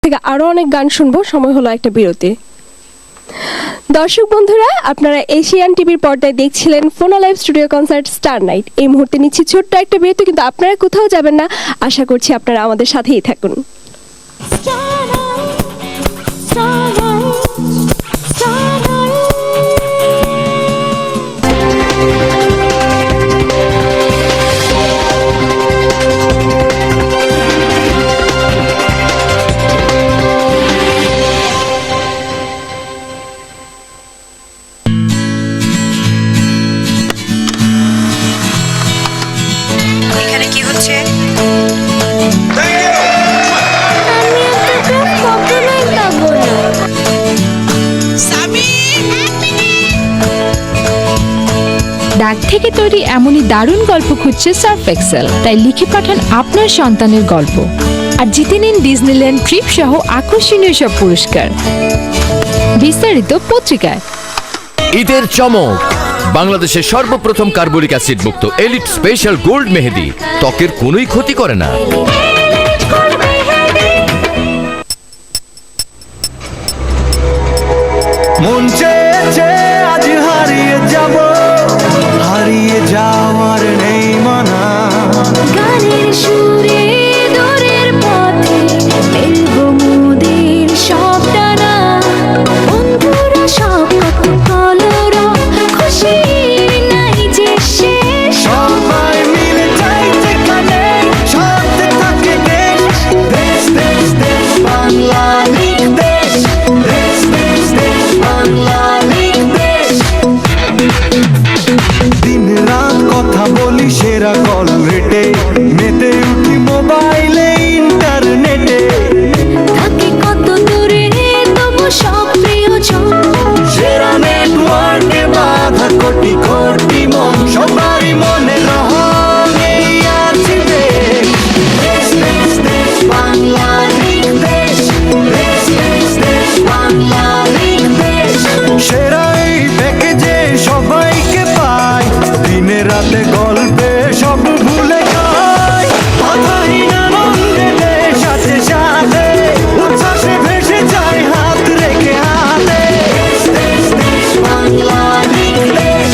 থেকে আরো অনেক গান শুনবো। সময় হলো একটা বিরতি। দর্শক বন্ধুরা, আপনারা এশিয়ান টিভির পর্দায় দেখছিলেন ফোনা live studio concert star night. এই মুহূর্তে নিচ্ছি ছোট্ট একটা বিরতি, কিন্তু আপনারা কোথাও যাবেন না। আশা করছি আপনারা আমাদের সাথেই থাকুন। দাগ থেকে তৈরি এমনই দারুণ গল্প খুঁজছে সার্ফ এক্সেল। তাই লিখে পাঠান আপনার সন্তানের গল্প আর জিতে নিন ডিজনিল্যান্ড ট্রিপ সহ আকর্ষণীয় সব পুরস্কার। বিস্তারিত পত্রিকায়। ঈদের চমক, বাংলাদেশের সর্বপ্রথম কার্বলিক অ্যাসিড মুক্ত এলিট স্পেশাল গোল্ড মেহেদি ত্বকের কোনোই ক্ষতি করে না। মন চেয়েছে আজ হারিয়ে যাব, হারিয়ে যাওয়ার নেই মানা। গানের সুরে দূরের পথে মেলবো মোদের সব টানা। বন্ধুরা সব কত কলরা, খুশির নাই যে শেষ। সবাই মিলে যাই যেখানে, শান্তি থাকে দেশ। দেশ দেশ দেশ বাংলাদেশ দেশ, দেশ দেশ দেশ বাংলাদেশ দেশ। দিন রাত কথা বলি সেরা কল রেটে, মেতে উঠি মোবাইলে ইন্টারনেটে। থাকে কত দূরে তবু সব প্রিয়জন। সেরা নেটওয়ার্কে বাধা কোটি কোটি মন, সবারই মনে রহন এই আছে দেশ। দেশ দেশ দেশ বাংলাদেশ দেশ, দেশ দেশ দেশ বাংলাদেশ দেশ। সেরা এই প্যাকেজে সবাইকে পাই, দিনে রাতে গল্পে সব ভুলে যাই। কথাহীন আনন্দে দেশ আছে সাথে, উচ্ছ্বাসে ভেসে যায় হাত রেখে হাতে। দেশ দেশ দেশ বাংলাদেশ দেশ,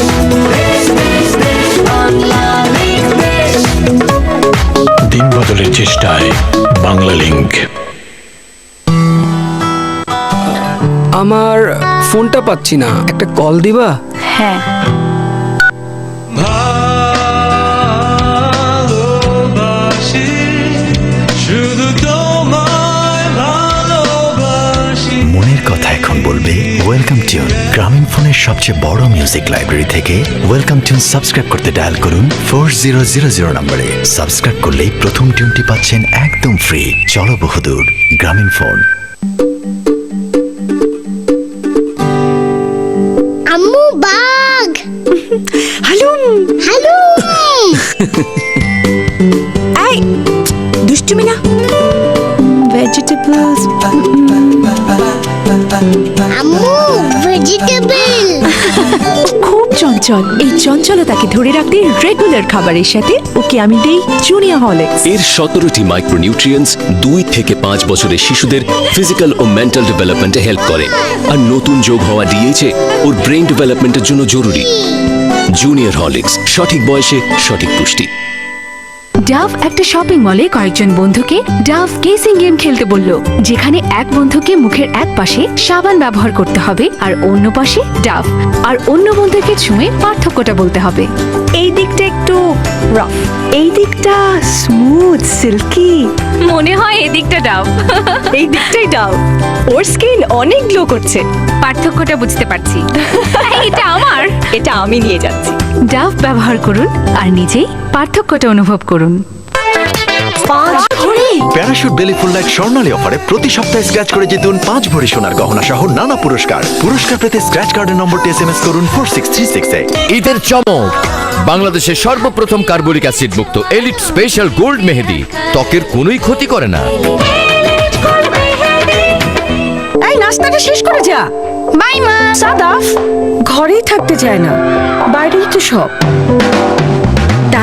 দেশ দেশ দেশ বাংলাদেশ দেশ। দিন বদলের চেষ্টায় বাংলা লিংক। আমার ফোনটা পাচ্ছি না, একটা কল দিবা? হ্যাঁ, ভালোবাসি, শুধু তোমায় ভালোবাসি। মনের কথা এখন বলবে ওয়েলকাম টিউন। গ্রামীণ ফোনের সবচেয়ে বড় মিউজিক লাইব্রেরি থেকে ওয়েলকাম টিউন সাবস্ক্রাইব করতে ডায়াল করুন 4000 নম্বরে। সাবস্ক্রাইব করলেই প্রথম টিউনটি পাচ্ছেন একদম ফ্রি। চলো বহুদূর, গ্রামীণ ফোন। আম্মু বাঘ। হালুম হালুম। এই দুষ্টুমি না। ভেজিটেবলস। আম্মু ভেজিটেবল। খুব চঞ্চল। এই চঞ্চলতাকে ধরে রাখতে রেগুলার খাবারের সাথে ওকে আমি দেই জুনিয়র হরলিক্স। এর 17টি মাইক্রোনিউট্রিয়েন্টস 2 থেকে 5 বছরের শিশুদের ফিজিক্যাল ও মেন্টাল ডেভেলপমেন্টে হেল্প করে। আর নতুন যোগ হওয়া ডিএইচএ ওর ব্রেন ডেভেলপমেন্টের জন্য জরুরি। জুনিয়র হরলিক্স, সঠিক বয়সে সঠিক পুষ্টি। ডাভ একটা শপিং মলে কয়েকজন বন্ধুকে ডাভ কেসিং গেম খেলতে বলল, যেখানে এক বন্ধুকে মুখের এক পাশে সাবান ব্যবহার করতে হবে আর অন্য পাশে ডাভ, আর অন্য বন্ধুকে ছুঁয়ে পার্থক্যটা বলতে হবে। এই দিকটা একটু রাফ, এই দিকটা স্মুথ সিল্কি। মনে হয় এই দিকটা ডাভ, এই দিকটাই ডাভ। ওর স্কিন অনেক গ্লো করছে। পার্থক্যটা বুঝতে পারছি। এটা আমার, এটা আমি নিয়ে যাচ্ছি। ডাভ ব্যবহার করুন আর নিজেই পার্থক্যটা অনুভব করুন। প্যারাশুট বেলি ফুল লাইট স্বর্ণালী অফারে প্রতি সপ্তাহে স্ক্র্যাচ করে জিতুন 5 ভরি সোনার গহনা সহ নানা পুরস্কার। পুরস্কার পেতে স্ক্র্যাচ কার্ডের নম্বরটি SMS করুন 46366 এ। ঈদের চমক, বাংলাদেশের সর্বপ্রথম কার্বলিক অ্যাসিড মুক্ত এলিট স্পেশাল গোল্ড মেহেদি ত্বকের কোনোই ক্ষতি করে না। এই নাস্তাটা শেষ করে যা। বাই মা। সাদাফ ঘরেই থাকতে চায় না, বাইরেই তো সব।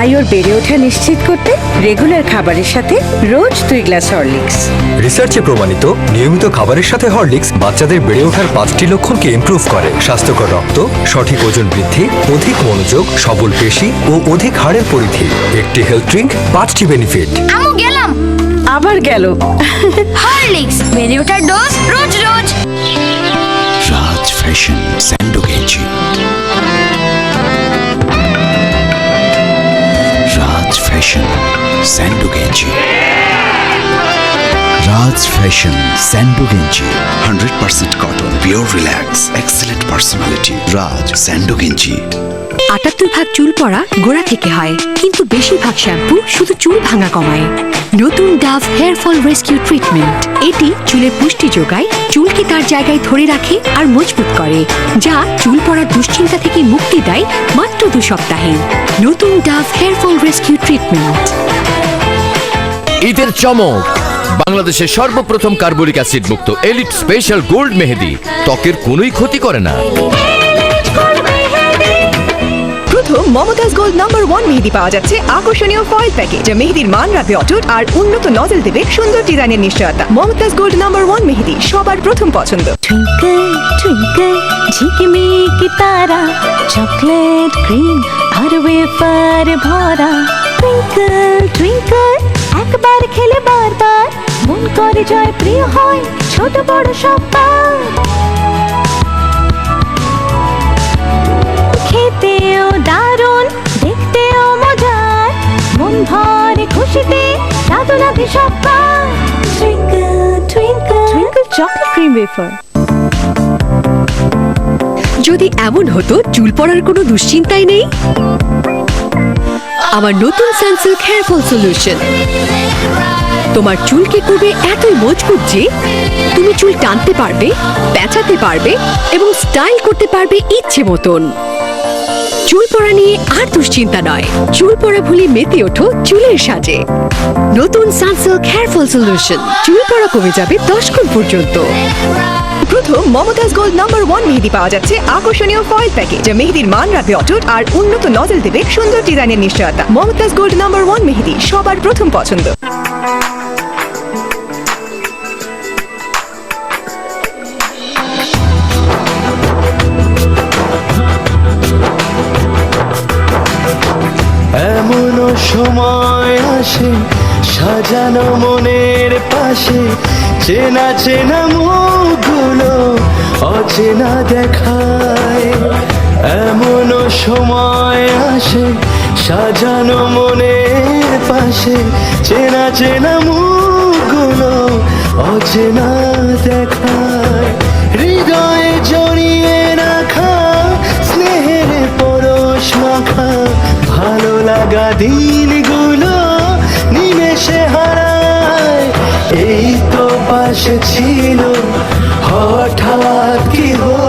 তাই ওর বেড়ে ওঠা নিশ্চিত করতে রেগুলার খাবারের সাথে রোজ 2 গ্লাস হরলিক্স। রিসার্চে প্রমাণিত নিয়মিত খাবারের সাথে হরলিক্স বাচ্চাদের বেড়ে ওঠার 5টি লক্ষণকে ইমপ্রুভ করে: স্বাস্থ্যকর রক্ত, সঠিক ওজন বৃদ্ধি, অধিক মনোযোগ, সবল পেশি ও অধিক হাড়ের পরিধি। একটি হেলথ ড্রিঙ্ক, 5টি বেনিফিট। আম্মু গেলাম। আবার গেল। হরলিক্স বেড়ে ওঠার ডোজ রোজ রোজ। রাজ ফ্যাশন স্যান্ডো গেঞ্জি। রাজ ফ্যাশন স্যান্ডো গেঞ্জি। রাজ ফ্যাশন স্যান্ডো গেঞ্জি 100% cotton, pure relax, excellent personality. Raj স্যান্ডো গেঞ্জি। 78% চুল পড়া গোড়া থেকে হয়, কিন্তু বেশিরভাগ শ্যাম্পু শুধু চুল ভাঙা কমায়। নতুন Dove hair fall rescue treatment, এটি চুলের পুষ্টি যোগায়, চুলকে তার জায়গায় ধরে রাখে আর মজবুত করে, যা চুল পড়ার দুশ্চিন্তা থেকে মুক্তি দেয় মাত্র 2 সপ্তাহে। নতুন Dove hair fall rescue treatment. ঈদের চমক, বাংলাদেশের সর্বপ্রথম কার্বলিক অ্যাসিড মুক্ত এলিট স্পেশাল গোল্ড মেহেদি ত্বকের কোনোই ক্ষতি করে না। প্রথম মমতাজ গোল্ড নাম্বার 1 মেহেদি পাওয়া যাচ্ছে আকর্ষণীয় ফয়েল প্যাকে, যা মেহেদির মান রাখবে অটুট আর উন্নত নজল দেবে সুন্দর ডিজাইনের নিশ্চয়তা। মমতাজ গোল্ড নাম্বার 1 মেহেদি সবার প্রথম পছন্দ। টুইঙ্কল টুইঙ্কল ঝিকমিক তারা, চকলেট ক্রিম আর ওয়েফার ভরা। টুইঙ্কল টুইঙ্কল একবার খেলে বারবার মন করে জয় প্রিয় হয় ছোট বড় সবার। খেতেও দারুণ, দেখতেও মজার, মন ভরে খুশিতে জাদু লাগে সবার। Twinkle twinkle twinkle chocolate cream wafer. যদি এমন হতো চুল পড়ার কোনো দুশ্চিন্তাই নেই, আমার নতুন সানসিল্ক হেয়ার ফল সলিউশন তোমার চুলকে করবে এতই মজবুত যে তুমি চুল টানতে পারবে, পেঁচাতে পারবে এবং স্টাইল করতে পারবে ইচ্ছে মতন। চুল পড়া নিয়ে আর দুশ্চিন্তা নয়, চুল পড়া ভুলে মেতে ওঠো চুলের সাজে। নতুন সানসিল্ক হেয়ার ফল সলিউশন, চুল পড়া কমে যাবে 10 গুণ পর্যন্ত। প্রথম মমতাজ গোল্ড নাম্বার 1 মেহেদি পাওয়া যাচ্ছে আকর্ষণীয় ফয়েল প্যাকে, যা মেহেদির মান রাখবে অটুট আর উন্নত নজল দেবে সুন্দর ডিজাইনের নিশ্চয়তা। মমতাজ গোল্ড নাম্বার 1 মেহেদি সবার প্রথম পছন্দ। এমনও সময় আসে সাজানো মনের পাশে, চেনা চেনা মুখগুলো অচেনা দেখায়। এমনও সময় আসে সাজানো মনের পাশে, চেনা চেনা মুখগুলো অচেনা দেখায়। হৃদয়ে জড়িয়ে রাখা স্নেহের পরশ মাখা ভালো লাগা দিনগুলো নিমেষে হারায়। এই তো পাশে ছিল, হঠাৎ কি হলো